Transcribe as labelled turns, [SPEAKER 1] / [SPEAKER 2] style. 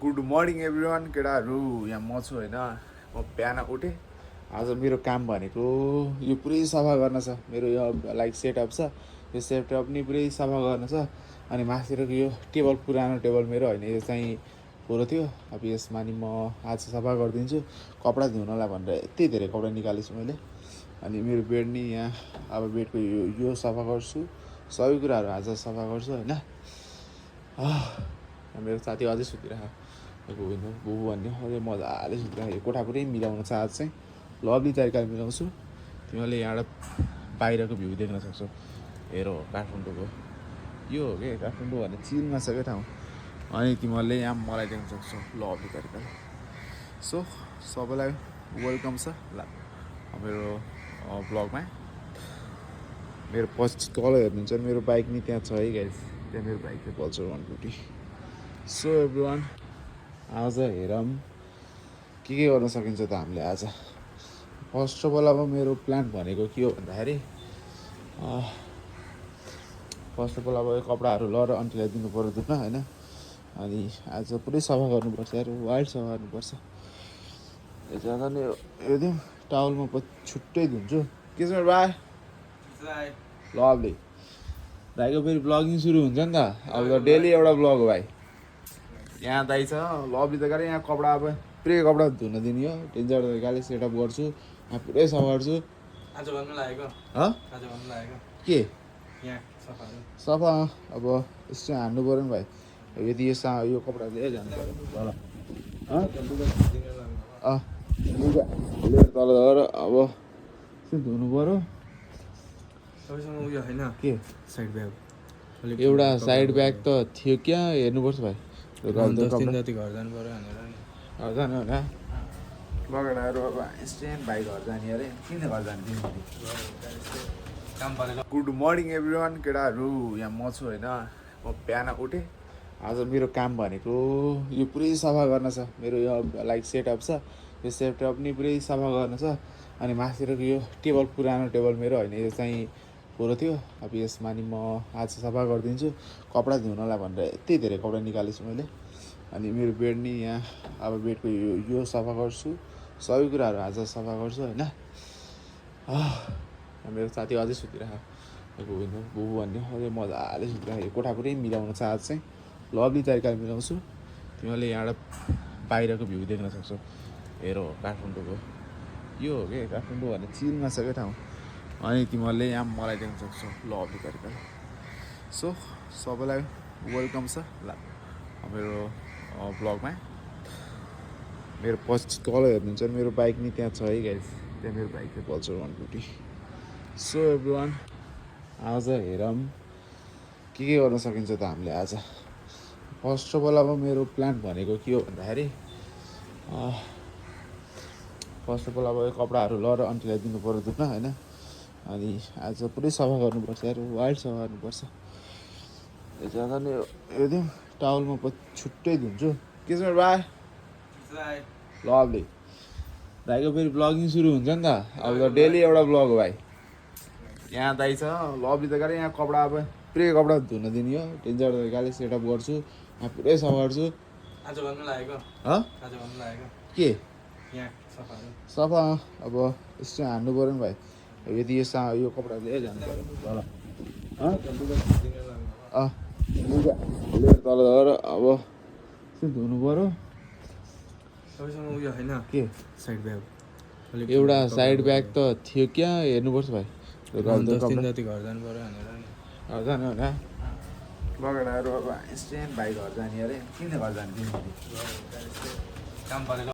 [SPEAKER 1] good morning everyone केटाहरू यहाँ म छु होइन म बिहान उठेँ आज मेरो काम भनेको यो पुरै सफा गर्न छ मेरो यो लाइक सेटअप छ यो सेटअप नि पुरै सफा गर्न छ अनि माथितिरको यो टेबल पुरानो टेबल मेरो होइन यो चाहिँ पुरो थियो अब यसमा नि म आज सफा गरिदिन्छु कपडा धुनलाई भनेर यति धेरै कपडा निकालेछु मैले अनि मेरो बेड नि यहाँ अब बेडको यो सफा गर्छु सबै कुराहरू आज सफा गर्छु होइन मेरो साथी अझै सुतिरहेको बुबु भन्ने अझै मजाले सुतिरहेको कोठा पुरै मिलाउनु छ आज चाहिँ लभली तरिकाले मिलाउँछु तिमीहरूले यहाँबाट बाहिरको भ्यू देख्न सक्छौ हेरो काठमाडौँको यो हो कि काठमाडौँ भन्ने चिलमा छ क्या ठाउँ अनि तिमीहरूले यहाँ मलाई देख्न सक्छौ लभली तरिकाले सो सबैलाई वेलकम छ ल मेरो ब्लगमा मेरो पछि तल हेर्नुहुन्छ मेरो बाइक नि त्यहाँ छ है गाइस त्यहाँ मेरो बाइक चाहिँ पल्सर 150 सो एभ्रिवान आज हेरौँ के गर्न सकिन्छ त हामीले आज फर्स्ट अफ अल अब मेरो प्लान भनेको के हो भन्दाखेरि फर्स्ट अफ अल अब कपडाहरू लर अन्टीलाई दिनु पर्यो धुन होइन अनि आज पुरै सफा गर्नुपर्छ यार वाइल्ड सफा गर्नुपर्छ यो जग्गा नि हेरिदिउँ टावलमा छुट्टै धुन्छु के छ भाइ लभली भाइको फेरि ब्लगिङ सुरु हुन्छ नि त अब त डेली एउटा ब्लग हो भाइ यहाँ दाइ छ लभली त गरेँ यहाँ कपडा अब पुरै कपडा धुन दिने हो डेन्जर तरिकाले सेटअप गर्छु यहाँ पुरै सफा गर्छु
[SPEAKER 2] आज भन्नु लागेको
[SPEAKER 1] के
[SPEAKER 2] यहाँ
[SPEAKER 1] सफा अब यस्तो हान्नु पऱ्यो नि भाइ यदि यो कपडा लिएर जानु पऱ्यो लिएर तल गएर अब धुनु पऱ्यो
[SPEAKER 2] तपाईँसँग उयो होइन
[SPEAKER 1] के
[SPEAKER 2] साइड ब्याग
[SPEAKER 1] एउटा साइड ब्याग त थियो क्या हेर्नुपर्छ भाइ
[SPEAKER 2] जति घर जानु पऱ्यो भनेर
[SPEAKER 1] घर जानु होइन बगडाहरू अब स्ट्यान्ड भाइ घर जाने अरे किन घर जाने
[SPEAKER 2] काम परेको
[SPEAKER 1] गुड मर्निङ एभ्रिवान केटाहरू यहाँ म छु होइन म बिहान उठेँ आज मेरो काम भनेको यो पुरै सफा गर्न छ मेरो यो लाइक सेटअप छ यो सेटअप नि पुरै सफा गर्न छ अनि माथितिरको यो टेबल पुरानो टेबल मेरो होइन यो चाहिँ पुरो थियो अब यसमा नि म आज सफा गरिदिन्छु कपडा धुनलाई भनेर यति धेरै कपडा निकालेछु मैले अनि मेरो बेड नि यहाँ अब बेडको यो सफा गर्छु सबै कुराहरू आज सफा गर्छु होइन मेरो साथी अझै सुतिरहेको बुबु भन्ने अझै मजाले सुतिरहेको कोठा पुरै मिलाउनु छ आज चाहिँ लभली तरिकाले मिलाउँछु तिमीहरूले यहाँबाट बाहिरको भ्यू देख्न सक्छौ हेरो काठमाडौँको यो हो कि काठमाडौँ भन्ने चिलमा छ क्या ठाउँ अनि तिमीहरूले यहाँ मलाई देख्न सक्छौ लभली तरिकाले सो सबैलाई वेलकम छ ल मेरो ब्लगमा मेरो पछि तल हेर्नुहुन्छ मेरो बाइक नि त्यहाँ छ है गाइस त्यहाँ मेरो बाइक चाहिँ पल्सर 150 सो एभ्रिवान आज हेरौँ के गर्न सकिन्छ त हामीले आज फर्स्ट अफ अल अब मेरो प्लान भनेको के हो भन्दाखेरि फर्स्ट अफ अल अब कपडाहरू लर अन्टीलाई दिनु पऱ्यो धुन होइन अनि आज पुरै सफा गर्नुपर्छ यार वाइल्ड सफा गर्नुपर्छ यो जग्गा नि हेरिदिउँ टावलमा छुट्टै धुन्छु के छ भाइ लभली भाइको फेरि ब्लगिङ सुरु हुन्छ नि त अब त डेली एउटा ब्लग हो भाइ यहाँ दाइ छ लभली त गरेँ यहाँ कपडा अब पुरै कपडा धुन दिने हो डेन्जर तरिकाले सेटअप गर्छु यहाँ पुरै सफा गर्छु
[SPEAKER 2] आज भन्नु लागेको
[SPEAKER 1] के
[SPEAKER 2] यहाँ
[SPEAKER 1] सफा अब यस्तो हान्नु पऱ्यो नि भाइ यदि यो कपडा लिएर जानु पऱ्यो लिएर तल गएर अब धुनु पऱ्यो
[SPEAKER 2] तपाईँसँग उयो होइन
[SPEAKER 1] के
[SPEAKER 2] साइड ब्याग
[SPEAKER 1] एउटा साइड ब्याग त थियो क्या हेर्नुपर्छ भाइ
[SPEAKER 2] जति घर जानु पऱ्यो भनेर
[SPEAKER 1] घर जानु होइन बगडाहरू अब स्ट्यान्ड भाइ घर जाने अरे किन घर जाने
[SPEAKER 2] काम परेको